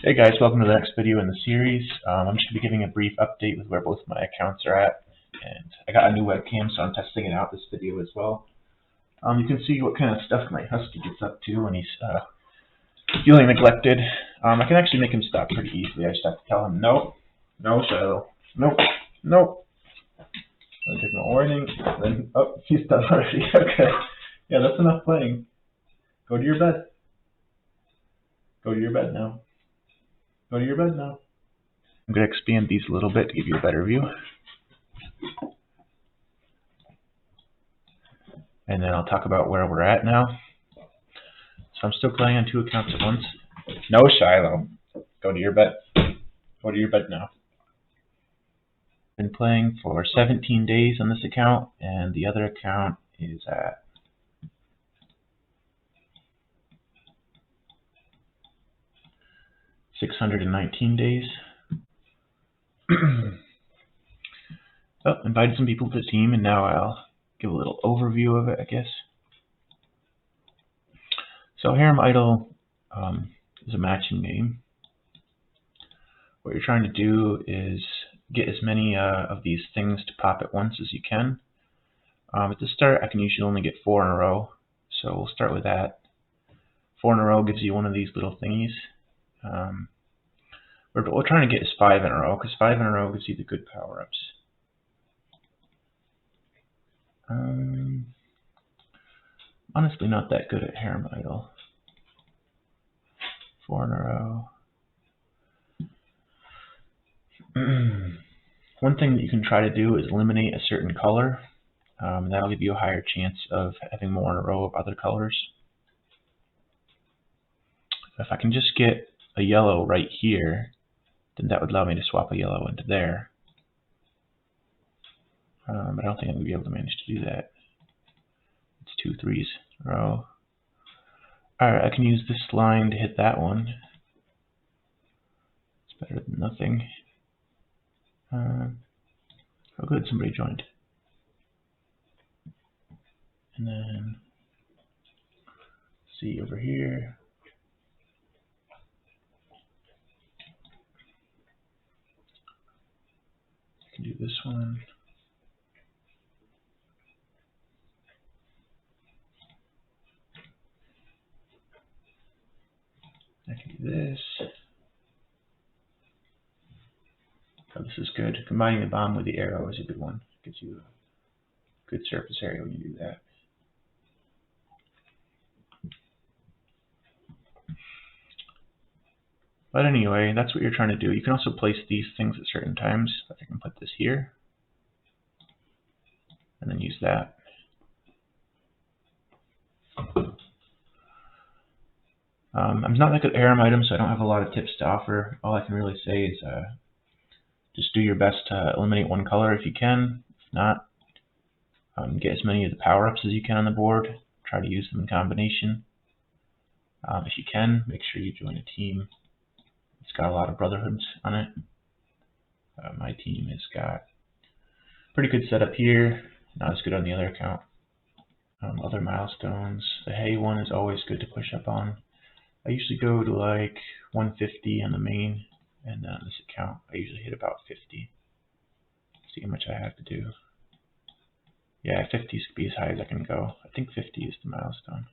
Hey guys, welcome to the next video in the series. I'm just going to be giving a brief update with where both my accounts are at. And I got a new webcam, so I'm testing it out this video as well. You can see what kind of stuff my husky gets up to when he's feeling neglected. I can actually make him stop pretty easily. I just have to tell him, no, no, Shiloh, nope, nope. I'll give him a warning, then, oh, he's done already. Okay, yeah, that's enough playing. Go to your bed. Go to your bed now. Go to your bed now. I'm going to expand these a little bit to give you a better view. And then I'll talk about where we're at now. So I'm still playing on two accounts at once. No, Shiloh. Go to your bed. Go to your bed now. Been playing for 17 days on this account, and the other account is at 619 days. Oh, invited some people to the team, and now I'll give a little overview of it, I guess. So Harem Idol is a matching game. What you're trying to do is get as many of these things to pop at once as you can. At the start, I can usually only get 4 in a row, so we'll start with that. 4 in a row gives you one of these little thingies. What we're trying to get is 5 in a row, because 5 in a row gives you the good power-ups. Honestly, not that good at Harem Idol. 4 in a row. One thing that you can try to do is eliminate a certain color. That'll give you a higher chance of having more in a row of other colors. If I can just get a yellow right here, then that would allow me to swap a yellow into there. But I don't think I'm going to be able to manage to do that. It's 2 3s in a row. Alright, I can use this line to hit that one. It's better than nothing. Oh good, somebody joined. And then, see over here. I can do this one. I can do this. Oh, this is good. Combining the bomb with the arrow is a good one. It gives you a good surface area when you do that. But anyway, that's what you're trying to do. You can also place these things at certain times. Like I can put this here, and then use that. I'm not that good at harem items, so I don't have a lot of tips to offer. All I can really say is just do your best to eliminate one color if you can. If not, get as many of the power-ups as you can on the board. Try to use them in combination. If you can, make sure you join a team. It's got a lot of brotherhoods on it. My team has got pretty good setup here. Not as good on the other account. Other milestones. The hay one is always good to push up on. I usually go to like 150 on the main, and on this account I usually hit about 50. See how much I have to do. Yeah, 50s could be as high as I can go. I think 50 is the milestone.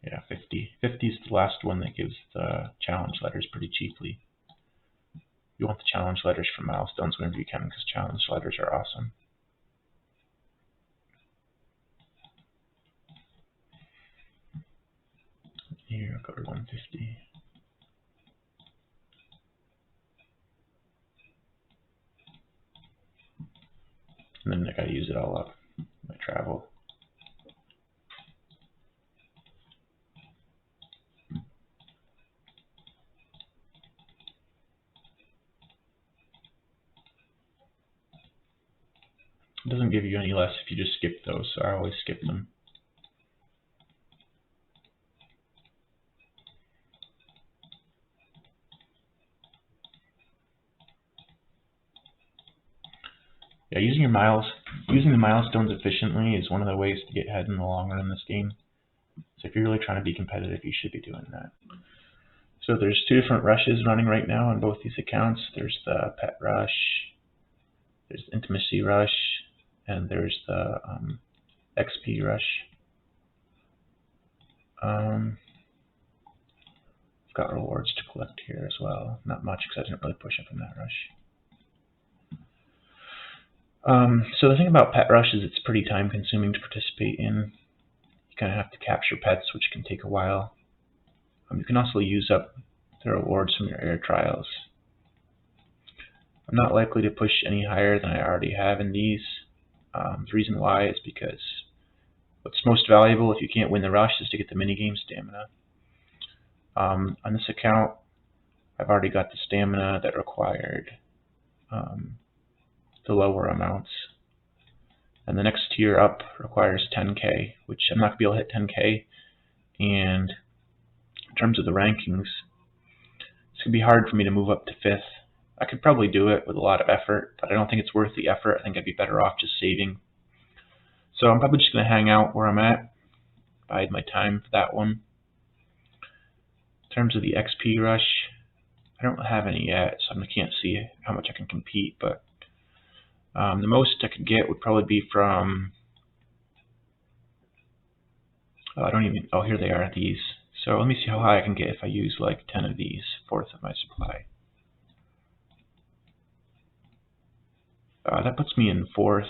Yeah, 50. 50 is the last one that gives the challenge letters pretty cheaply. You want the challenge letters for milestones whenever you can, because challenge letters are awesome. Here, I'll go to 150. And then I gotta use it all up. My travel. It doesn't give you any less if you just skip those, so I always skip them. Yeah, using the milestones efficiently is one of the ways to get ahead in the long run in this game. So if you're really trying to be competitive, you should be doing that. So there's two different rushes running right now on both these accounts. There's the pet rush, there's the intimacy rush, and there's the XP rush. I've got rewards to collect here as well. Not much because I didn't really push up in that rush. So the thing about pet rush is it's pretty time consuming to participate in. You kind of have to capture pets, which can take a while. You can also use up the rewards from your air trials. I'm not likely to push any higher than I already have in these. The reason why is because what's most valuable if you can't win the rush is to get the minigame stamina. On this account, I've already got the stamina that required the lower amounts. And the next tier up requires 10k, which I'm not going to be able to hit 10k. And in terms of the rankings, it's going to be hard for me to move up to 5th. I could probably do it with a lot of effort, but I don't think it's worth the effort. I think I'd be better off just saving. So I'm probably just going to hang out where I'm at, bide my time for that one. In terms of the XP rush, I don't have any yet, so I can't see how much I can compete, but the most I could get would probably be from, oh, here they are, these. So let me see how high I can get if I use like 10 of these, 4th of my supply. That puts me in 4th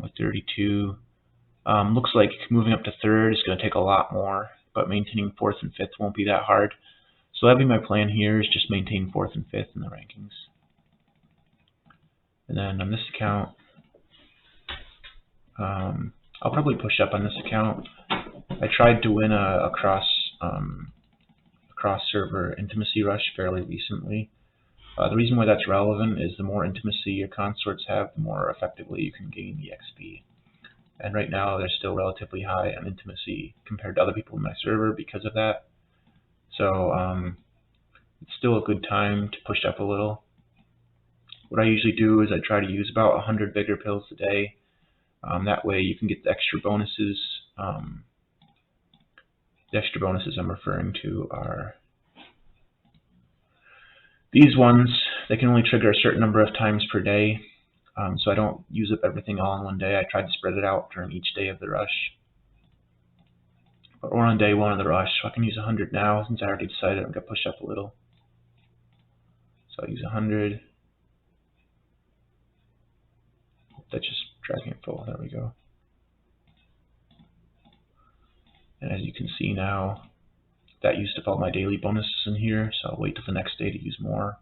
with 32. Looks like moving up to 3rd is going to take a lot more, but maintaining 4th and 5th won't be that hard. So that'll be my plan here, is just maintain 4th and 5th in the rankings. And then on this account, I'll probably push up on this account. I tried to win a cross-server intimacy rush fairly recently. The reason why that's relevant is the more intimacy your consorts have, the more effectively you can gain the XP. And right now they're still relatively high on intimacy compared to other people in my server because of that. So it's still a good time to push up a little. What I usually do is I try to use about 100 bigger pills a day. That way you can get the extra bonuses. The extra bonuses I'm referring to are these ones. They can only trigger a certain number of times per day. So I don't use up everything all in one day. I try to spread it out during each day of the rush. But we're on day 1 of the rush, so I can use 100 now since I already decided I'm going to push up a little. So I'll use 100. That's just dragging it full. There we go. And as you can see now, that used up all my daily bonuses in here, so I'll wait till the next day to use more.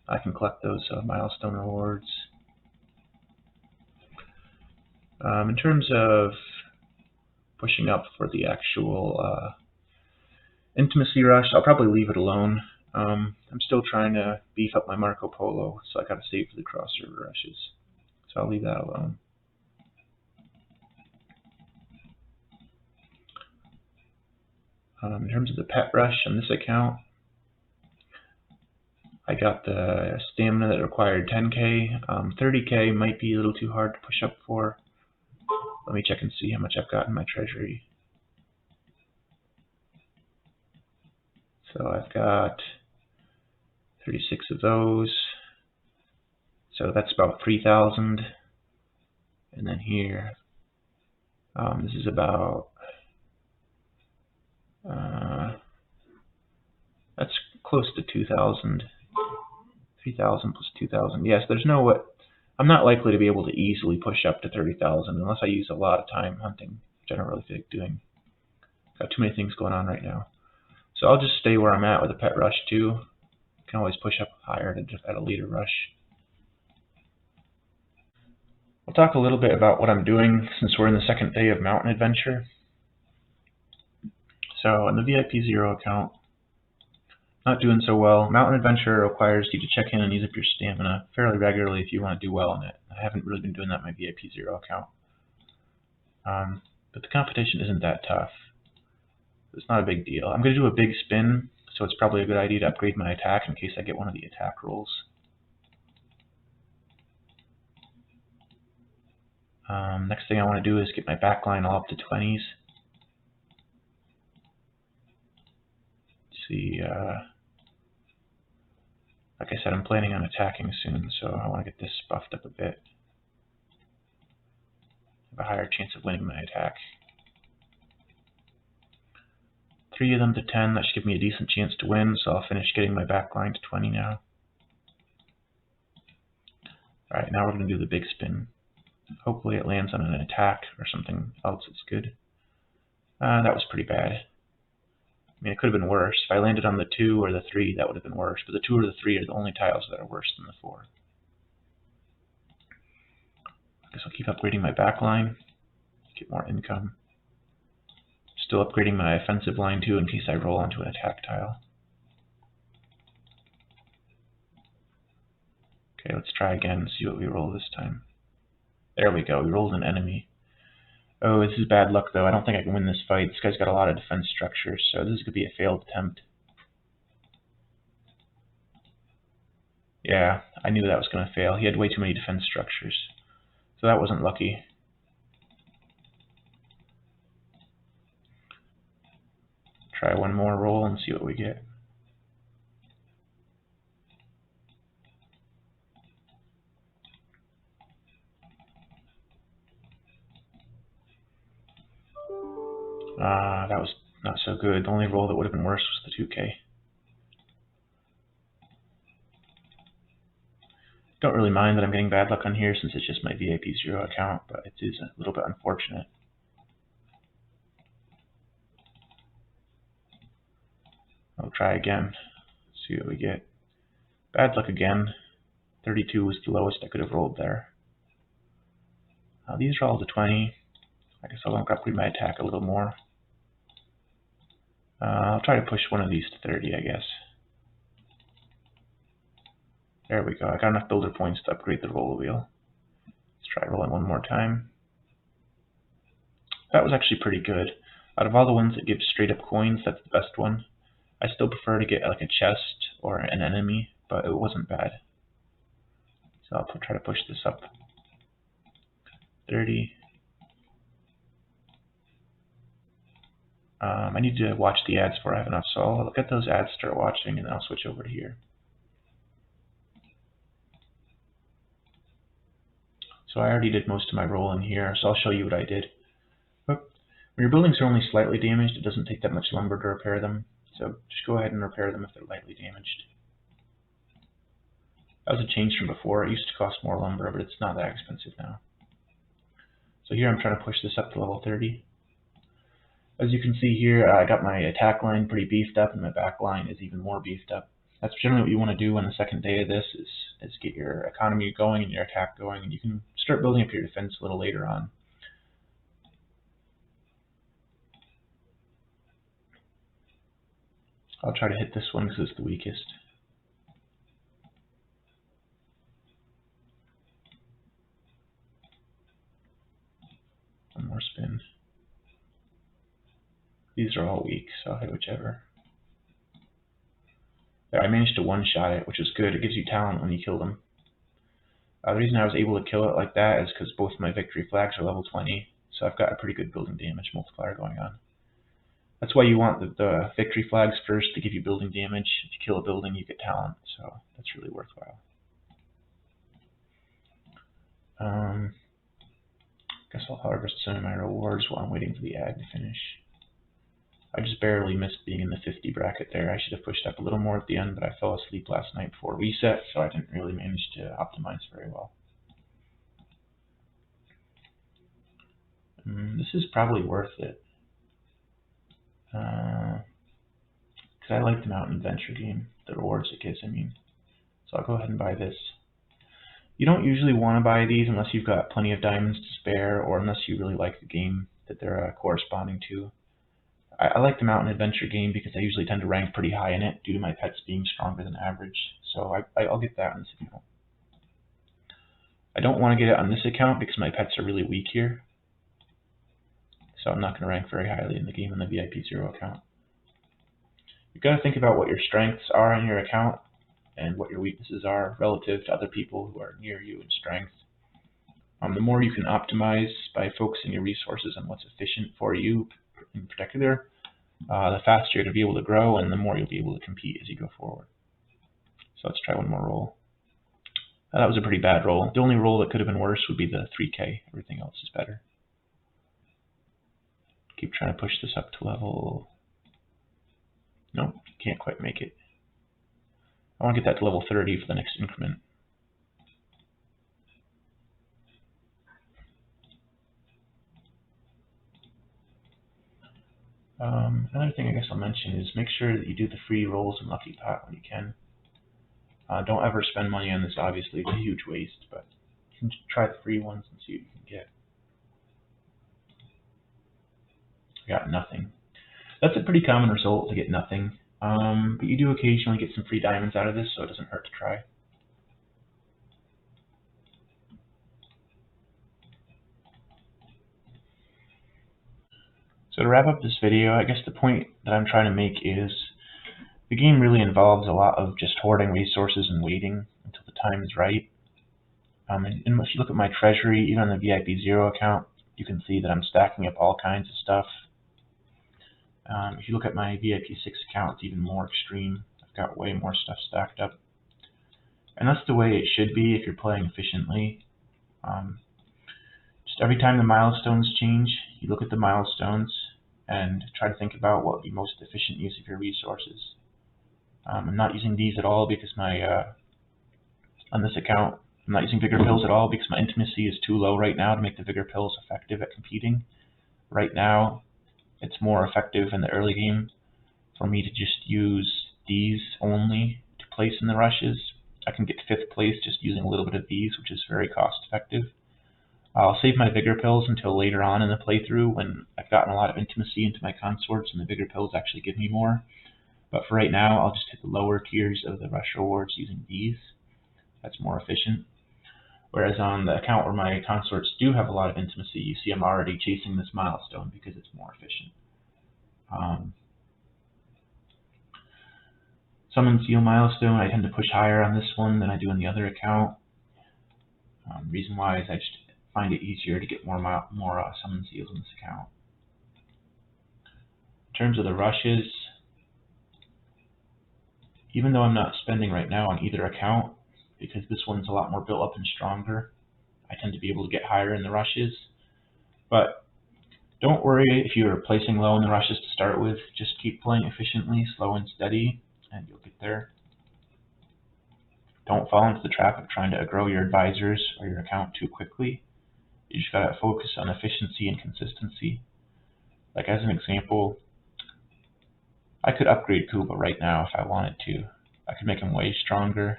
I can collect those milestone rewards. In terms of pushing up for the actual intimacy rush, I'll probably leave it alone. I'm still trying to beef up my Marco Polo, so I gotta save for the cross-server rushes. So I'll leave that alone. In terms of the pet rush on this account, I got the stamina that required 10k. 30k might be a little too hard to push up for. Let me check and see how much I've got in my treasury. So I've got 36 of those. So that's about 3,000. And then here, this is about, that's close to 2,000. 3,000 plus 2,000. Yes, there's no way. I'm not likely to be able to easily push up to 30,000 unless I use a lot of time hunting, which I don't really feel like doing. Got too many things going on right now. So I'll just stay where I'm at with the pet rush too. Can always push up higher at a later rush. We'll talk a little bit about what I'm doing since we're in the 2nd day of Mountain Adventure. So on the VIP 0 account, not doing so well. Mountain Adventure requires you to check in and use up your stamina fairly regularly if you want to do well in it. I haven't really been doing that in my VIP 0 account. But the competition isn't that tough. It's not a big deal. I'm going to do a big spin, so it's probably a good idea to upgrade my attack in case I get one of the attack rolls. Next thing I want to do is get my backline all up to 20s. See, like I said, I'm planning on attacking soon, so I want to get this buffed up a bit. Have a higher chance of winning my attack. 3 of them to 10, that should give me a decent chance to win, so I'll finish getting my backline to 20 now. Alright, now we're going to do the big spin. Hopefully it lands on an attack or something else that's good. That was pretty bad. I mean, it could have been worse. If I landed on the 2 or the 3, that would have been worse. But the 2 or the 3 are the only tiles that are worse than the 4. I guess I'll keep upgrading my back line, get more income. Still upgrading my offensive line too in case I roll onto an attack tile. Okay, let's try again and see what we roll this time. There we go, we rolled an enemy. Oh, this is bad luck though. I don't think I can win this fight. This guy's got a lot of defense structures, so this is going to be a failed attempt. Yeah, I knew that was going to fail. He had way too many defense structures. So that wasn't lucky. Try one more roll and see what we get. That was not so good. The only roll that would have been worse was the 2K. Don't really mind that I'm getting bad luck on here since it's just my VIP 0 account, but it is a little bit unfortunate. I'll try again, see what we get. Bad luck again. 32 was the lowest I could have rolled there. These are all to 20. I guess I'll upgrade my attack a little more. I'll try to push one of these to 30, I guess. There we go. I got enough builder points to upgrade the roller wheel. Let's try rolling one more time. That was actually pretty good. Out of all the ones that give straight up coins, that's the best one. I still prefer to get like a chest or an enemy, but it wasn't bad. So I'll try to push this up. 30. I need to watch the ads before I have enough, so I'll get those ads, start watching, and then I'll switch over to here. So I already did most of my rolling here, so I'll show you what I did. When your buildings are only slightly damaged, it doesn't take that much lumber to repair them, so just go ahead and repair them if they're lightly damaged. That was a change from before. It used to cost more lumber, but it's not that expensive now. So here I'm trying to push this up to level 30. As you can see here, I got my attack line pretty beefed up, and my back line is even more beefed up. That's generally what you want to do on the second day of this, is get your economy going and your attack going, and you can start building up your defense a little later on. I'll try to hit this one because it's the weakest. One more spin. These are all weak, so I'll hit whichever. There, I managed to one-shot it, which is good. It gives you talent when you kill them. The reason I was able to kill it like that is because both my victory flags are level 20, so I've got a pretty good building damage multiplier going on. That's why you want the victory flags first to give you building damage. If you kill a building, you get talent, so that's really worthwhile. Guess I'll harvest some of my rewards while I'm waiting for the ad to finish. I just barely missed being in the 50 bracket there. I should have pushed up a little more at the end, but I fell asleep last night before reset, so I didn't really manage to optimize very well. This is probably worth it. Because I like the Mountain Adventure game, the rewards it gives, I mean. So I'll go ahead and buy this. You don't usually want to buy these unless you've got plenty of diamonds to spare, or unless you really like the game that they're corresponding to. I like the Mountain Adventure game because I usually tend to rank pretty high in it due to my pets being stronger than average. So I'll get that on this account. I don't want to get it on this account because my pets are really weak here. So I'm not going to rank very highly in the game on the VIP 0 account. You've got to think about what your strengths are on your account and what your weaknesses are relative to other people who are near you in strength. The more you can optimize by focusing your resources on what's efficient for you in particular, the faster you're going to be able to grow and the more you'll be able to compete as you go forward. So let's try one more roll. That was a pretty bad roll. The only roll that could have been worse would be the 3K. Everything else is better. Keep trying to push this up to level. Nope, can't quite make it. I want to get that to level 30 for the next increment. Another thing I guess I'll mention is make sure that you do the free rolls in Lucky Pot when you can. Don't ever spend money on this, obviously. It's a huge waste, but you can try the free ones and see what you can get. I got nothing. That's a pretty common result to get nothing, but you do occasionally get some free diamonds out of this, so it doesn't hurt to try. So to wrap up this video, I guess the point that I'm trying to make is the game really involves a lot of just hoarding resources and waiting until the time is right. And if you look at my treasury, even on the VIP 0 account, you can see that I'm stacking up all kinds of stuff. If you look at my VIP 6 account, it's even more extreme. I've got way more stuff stacked up. And that's the way it should be if you're playing efficiently. Just every time the milestones change, you look at the milestones and try to think about what would be most efficient use of your resources. I'm not using these at all because on this account, I'm not using vigor pills at all because my intimacy is too low right now to make the vigor pills effective at competing. Right now, it's more effective in the early game for me to just use these only to place in the rushes. I can get 5th place just using a little bit of these, which is very cost effective. I'll save my vigor pills until later on in the playthrough when I've gotten a lot of intimacy into my consorts and the vigor pills actually give me more. But for right now, I'll just hit the lower tiers of the rush rewards using these. That's more efficient. Whereas on the account where my consorts do have a lot of intimacy, you see I'm already chasing this milestone because it's more efficient. Summon Seal milestone, I tend to push higher on this one than I do on the other account. Reason why is I just find it easier to get more summon seals on this account. In terms of the rushes, even though I'm not spending right now on either account, because this one's a lot more built up and stronger, I tend to be able to get higher in the rushes. But don't worry if you're placing low in the rushes to start with. Just keep playing efficiently, slow and steady, and you'll get there. Don't fall into the trap of trying to grow your advisors or your account too quickly. You just gotta focus on efficiency and consistency. Like as an example, I could upgrade Kuba right now if I wanted to. I could make him way stronger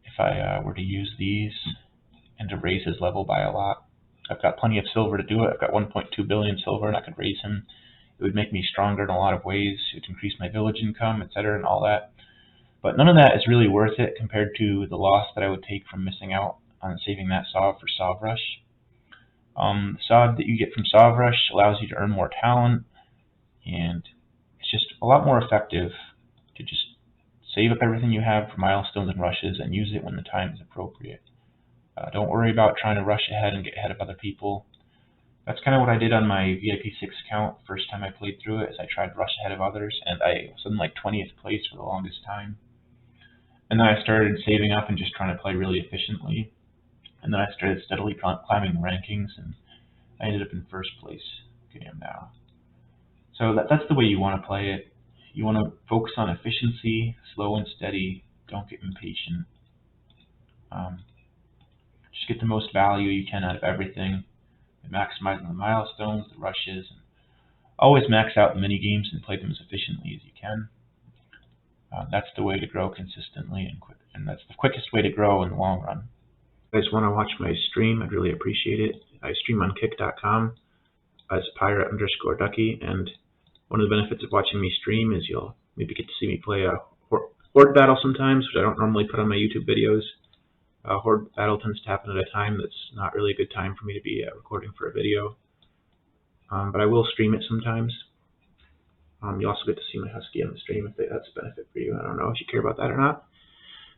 if I were to use these and to raise his level by a lot. I've got plenty of silver to do it. I've got 1.2 billion silver and I could raise him. It would make me stronger in a lot of ways. It would increase my village income, etc. and all that. But none of that is really worth it compared to the loss that I would take from missing out on saving that Sov for Sov Rush. The Sov that you get from Sov Rush allows you to earn more talent, and it's just a lot more effective to just save up everything you have for milestones and rushes and use it when the time is appropriate. Don't worry about trying to rush ahead and get ahead of other people. That's kind of what I did on my VIP 6 account the first time I played through it, is I tried to rush ahead of others, and I was in like 20th place for the longest time. And then I started saving up and just trying to play really efficiently. And then I started steadily climbing the rankings, and I ended up in 1st place. Okay, I'm now. So that's the way you want to play it. You want to focus on efficiency, slow and steady. Don't get impatient. Just get the most value you can out of everything. Maximizing the milestones, the rushes, and always max out the mini games and play them as efficiently as you can. That's the way to grow consistently and quick, and that's the quickest way to grow in the long run. If you guys want to watch my stream, I'd really appreciate it. I stream on kick.com as pirate_ducky, and one of the benefits of watching me stream is you'll maybe get to see me play a horde battle sometimes, which I don't normally put on my YouTube videos. Horde battle tends to happen at a time that's not really a good time for me to be recording for a video. But I will stream it sometimes. You also get to see my husky on the stream if that's a benefit for you. I don't know if you care about that or not.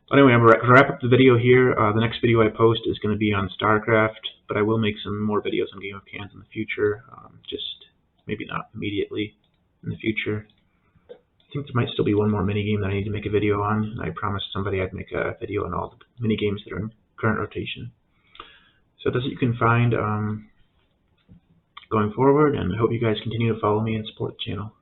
But anyway, I'm going to wrap up the video here. The next video I post is going to be on StarCraft, but I will make some more videos on Game of Cans in the future, just maybe not immediately in the future. I think there might still be one more minigame that I need to make a video on, and I promised somebody I'd make a video on all the minigames that are in current rotation. So that's what you can find going forward, and I hope you guys continue to follow me and support the channel.